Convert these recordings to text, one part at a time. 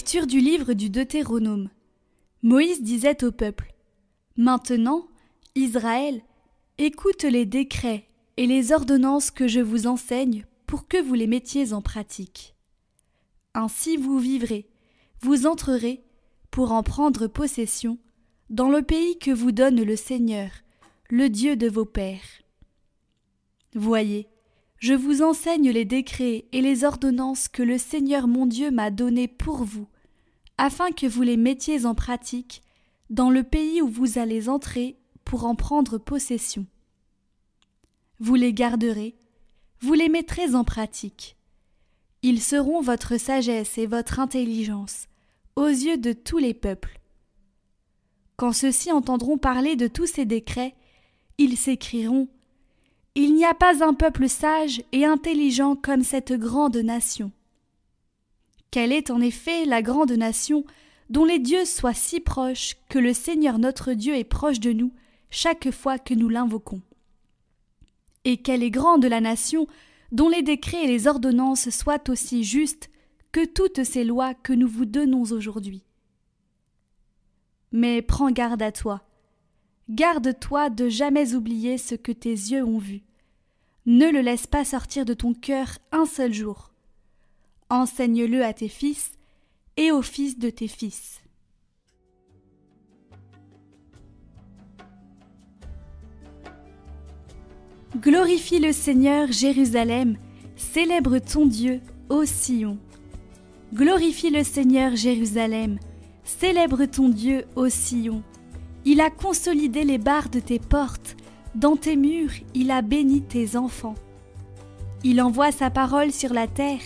Lecture du livre du Deutéronome. Moïse disait au peuple : Maintenant, Israël, écoute les décrets et les ordonnances que je vous enseigne pour que vous les mettiez en pratique. Ainsi vous vivrez, vous entrerez, pour en prendre possession, dans le pays que vous donne le Seigneur, le Dieu de vos pères. Voyez, je vous enseigne les décrets et les ordonnances que le Seigneur mon Dieu m'a donnés pour vous, afin que vous les mettiez en pratique dans le pays où vous allez entrer pour en prendre possession. Vous les garderez, vous les mettrez en pratique. Ils seront votre sagesse et votre intelligence aux yeux de tous les peuples. Quand ceux-ci entendront parler de tous ces décrets, ils s'écrieront : Il n'y a pas un peuple sage et intelligent comme cette grande nation. Quelle est en effet la grande nation dont les dieux soient si proches que le Seigneur notre Dieu est proche de nous chaque fois que nous l'invoquons. Et quelle est grande la nation dont les décrets et les ordonnances soient aussi justes que toutes ces lois que nous vous donnons aujourd'hui. Mais prends garde à toi. Garde-toi de jamais oublier ce que tes yeux ont vu. Ne le laisse pas sortir de ton cœur un seul jour. Enseigne-le à tes fils et aux fils de tes fils. Glorifie le Seigneur, Jérusalem, célèbre ton Dieu, ô Sion. Glorifie le Seigneur, Jérusalem, célèbre ton Dieu, ô Sion. Il a consolidé les barres de tes portes, dans tes murs il a béni tes enfants. Il envoie sa parole sur la terre,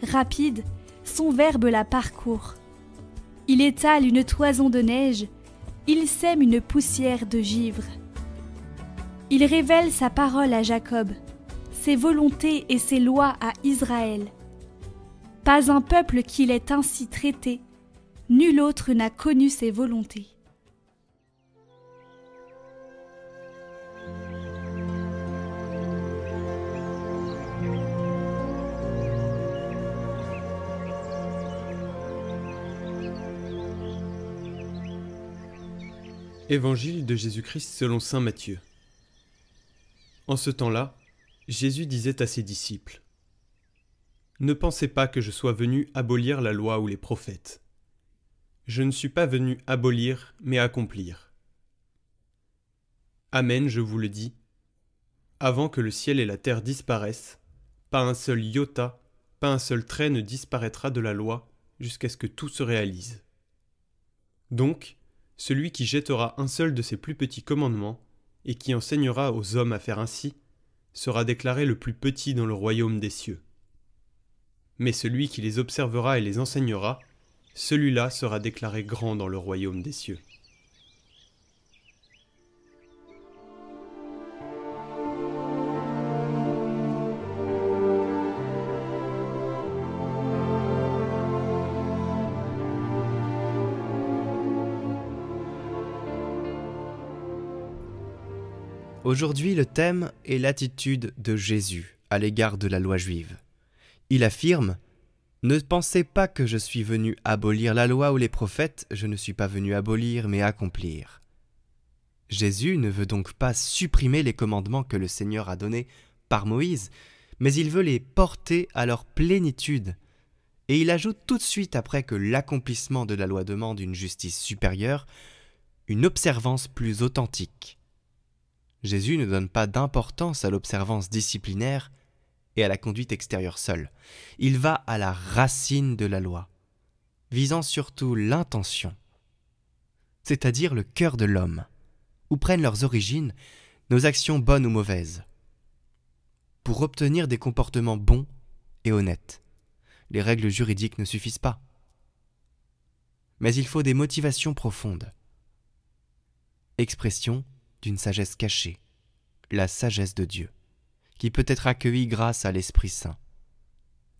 rapide, son verbe la parcourt. Il étale une toison de neige, il sème une poussière de givre. Il révèle sa parole à Jacob, ses volontés et ses lois à Israël. Pas un peuple qui l'ait ainsi traité, nul autre n'a connu ses volontés. Évangile de Jésus-Christ selon saint Matthieu. En ce temps-là, Jésus disait à ses disciples : Ne pensez pas que je sois venu abolir la loi ou les prophètes. Je ne suis pas venu abolir, mais accomplir. Amen, je vous le dis, avant que le ciel et la terre disparaissent, pas un seul iota, pas un seul trait ne disparaîtra de la loi jusqu'à ce que tout se réalise. Donc, celui qui jettera un seul de ces plus petits commandements et qui enseignera aux hommes à faire ainsi sera déclaré le plus petit dans le royaume des cieux. Mais celui qui les observera et les enseignera, celui-là sera déclaré grand dans le royaume des cieux. Aujourd'hui, le thème est l'attitude de Jésus à l'égard de la loi juive. Il affirme : « Ne pensez pas que je suis venu abolir la loi ou les prophètes, je ne suis pas venu abolir, mais accomplir. » Jésus ne veut donc pas supprimer les commandements que le Seigneur a donnés par Moïse, mais il veut les porter à leur plénitude. Et il ajoute tout de suite, après que l'accomplissement de la loi demande une justice supérieure, une observance plus authentique. Jésus ne donne pas d'importance à l'observance disciplinaire et à la conduite extérieure seule. Il va à la racine de la loi, visant surtout l'intention, c'est-à-dire le cœur de l'homme, où prennent leurs origines nos actions bonnes ou mauvaises. Pour obtenir des comportements bons et honnêtes, les règles juridiques ne suffisent pas. Mais il faut des motivations profondes, expression d'une sagesse cachée, la sagesse de Dieu, qui peut être accueillie grâce à l'Esprit Saint.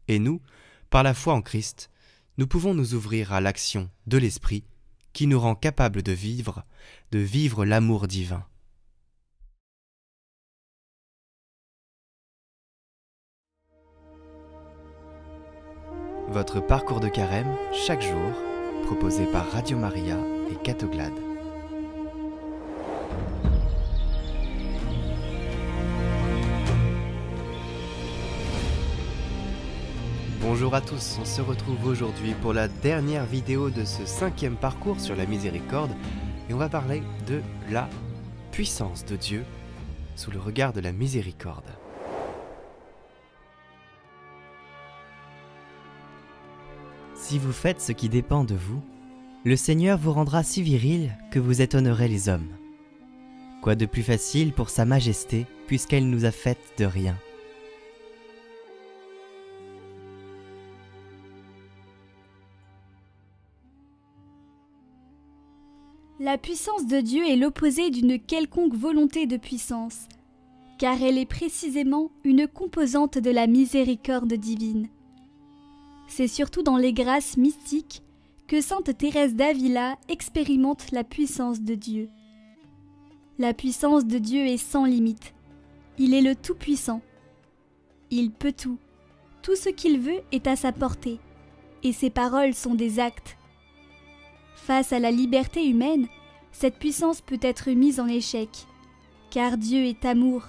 Et nous, par la foi en Christ, nous pouvons nous ouvrir à l'action de l'Esprit qui nous rend capables de vivre l'amour divin. Votre parcours de carême, chaque jour, proposé par Radio Maria et Catoglade. Bonjour à tous, on se retrouve aujourd'hui pour la dernière vidéo de ce 5e parcours sur la miséricorde et on va parler de la puissance de Dieu sous le regard de la miséricorde. Si vous faites ce qui dépend de vous, le Seigneur vous rendra si viril que vous étonnerez les hommes. Quoi de plus facile pour sa majesté puisqu'elle nous a faites de rien. La puissance de Dieu est l'opposé d'une quelconque volonté de puissance, car elle est précisément une composante de la miséricorde divine. C'est surtout dans les grâces mystiques que sainte Thérèse d'Avila expérimente la puissance de Dieu. La puissance de Dieu est sans limite. Il est le Tout-Puissant. Il peut tout. Tout ce qu'il veut est à sa portée, et ses paroles sont des actes. Face à la liberté humaine, cette puissance peut être mise en échec, car Dieu est amour.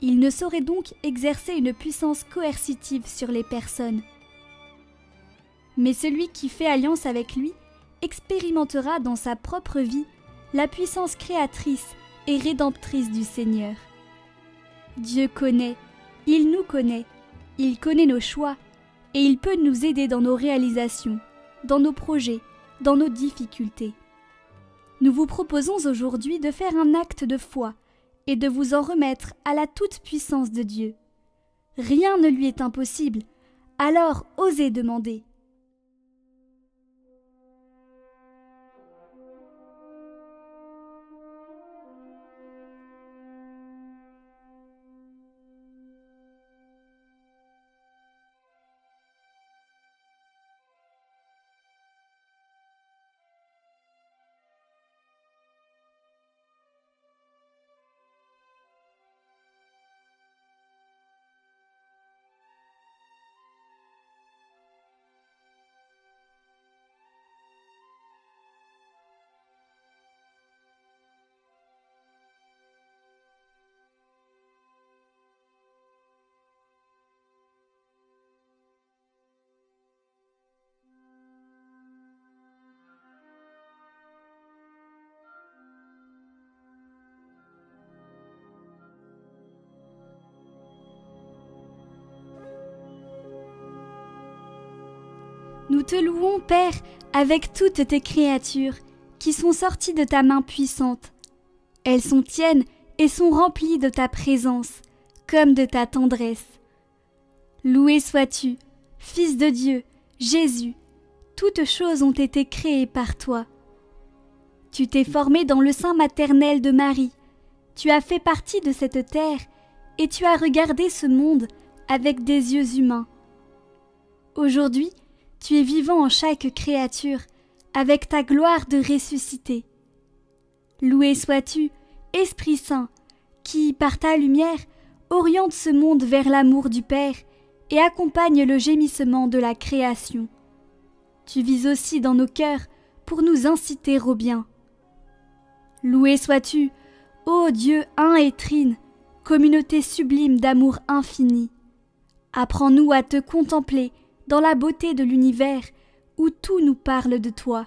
Il ne saurait donc exercer une puissance coercitive sur les personnes. Mais celui qui fait alliance avec lui expérimentera dans sa propre vie la puissance créatrice et rédemptrice du Seigneur. Dieu connaît, il nous connaît, il connaît nos choix, et il peut nous aider dans nos réalisations, dans nos projets, dans nos difficultés. Nous vous proposons aujourd'hui de faire un acte de foi et de vous en remettre à la toute-puissance de Dieu. Rien ne lui est impossible, alors osez demander. Nous te louons, Père, avec toutes tes créatures, qui sont sorties de ta main puissante. Elles sont tiennes et sont remplies de ta présence, comme de ta tendresse. Loué sois-tu, Fils de Dieu, Jésus, toutes choses ont été créées par toi. Tu t'es formé dans le sein maternel de Marie, tu as fait partie de cette terre, et tu as regardé ce monde avec des yeux humains. Aujourd'hui, tu es vivant en chaque créature, avec ta gloire de ressuscité. Loué sois-tu, Esprit Saint, qui, par ta lumière, oriente ce monde vers l'amour du Père et accompagne le gémissement de la création. Tu vis aussi dans nos cœurs pour nous inciter au bien. Loué sois-tu, ô Dieu un et trine, communauté sublime d'amour infini. Apprends-nous à te contempler dans la beauté de l'univers où tout nous parle de toi.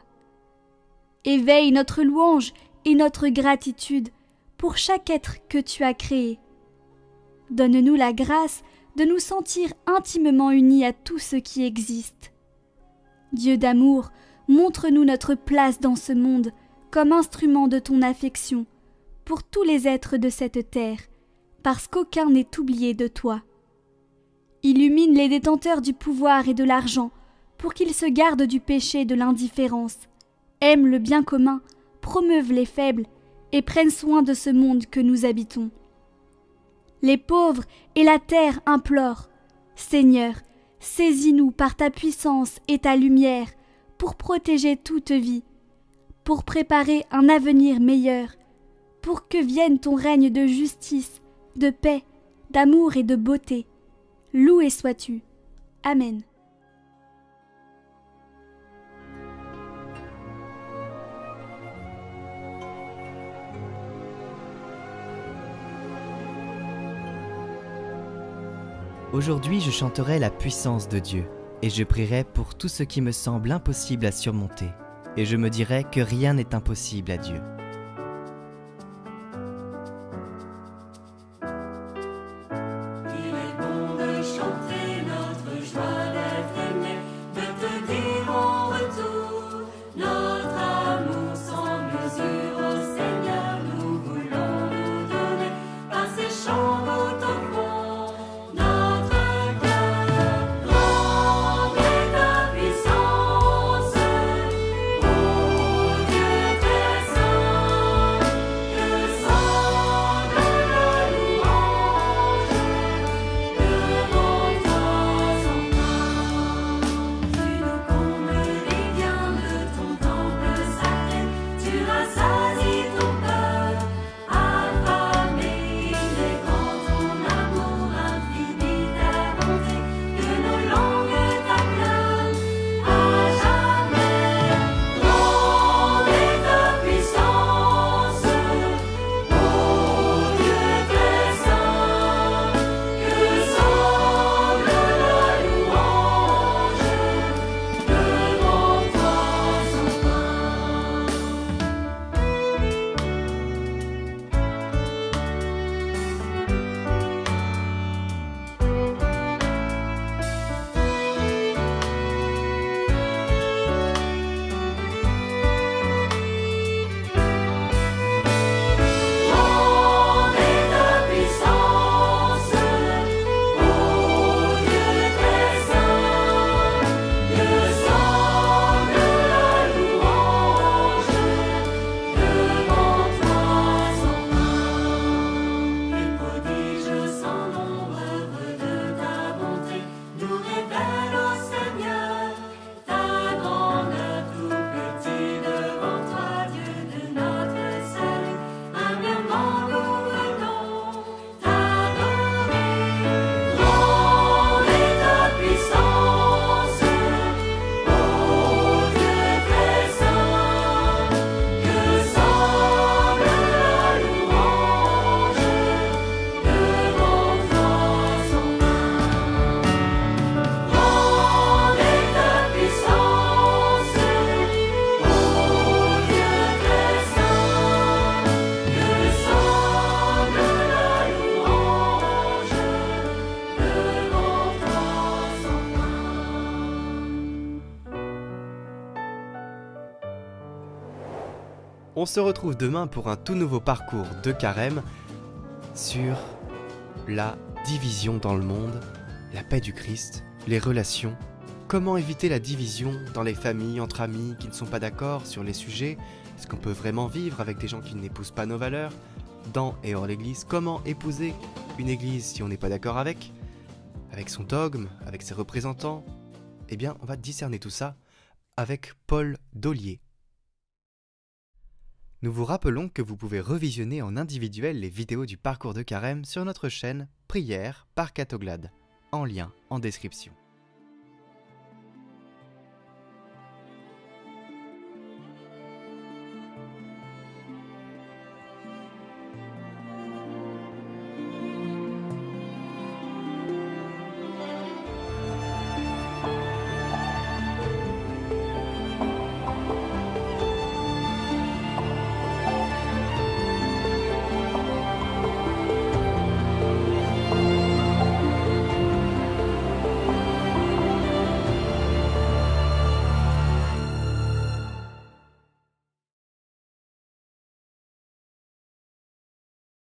Éveille notre louange et notre gratitude pour chaque être que tu as créé. Donne-nous la grâce de nous sentir intimement unis à tout ce qui existe. Dieu d'amour, montre-nous notre place dans ce monde comme instrument de ton affection pour tous les êtres de cette terre, parce qu'aucun n'est oublié de toi. Illumine les détenteurs du pouvoir et de l'argent, pour qu'ils se gardent du péché et de l'indifférence, aiment le bien commun, promeuvent les faibles et prennent soin de ce monde que nous habitons. Les pauvres et la terre implorent. Seigneur, saisis-nous par ta puissance et ta lumière pour protéger toute vie, pour préparer un avenir meilleur, pour que vienne ton règne de justice, de paix, d'amour et de beauté. Loué sois-tu. Amen. Aujourd'hui, je chanterai la puissance de Dieu, et je prierai pour tout ce qui me semble impossible à surmonter, et je me dirai que rien n'est impossible à Dieu. On se retrouve demain pour un tout nouveau parcours de Carême sur la division dans le monde, la paix du Christ, les relations, comment éviter la division dans les familles, entre amis qui ne sont pas d'accord sur les sujets, est-ce qu'on peut vraiment vivre avec des gens qui n'épousent pas nos valeurs, dans et hors l'église, comment épouser une église si on n'est pas d'accord avec son dogme, avec ses représentants. Eh bien, on va discerner tout ça avec Paul Dollier. Nous vous rappelons que vous pouvez revisionner en individuel les vidéos du parcours de Carême sur notre chaîne Prière par Catoglade, en lien en description.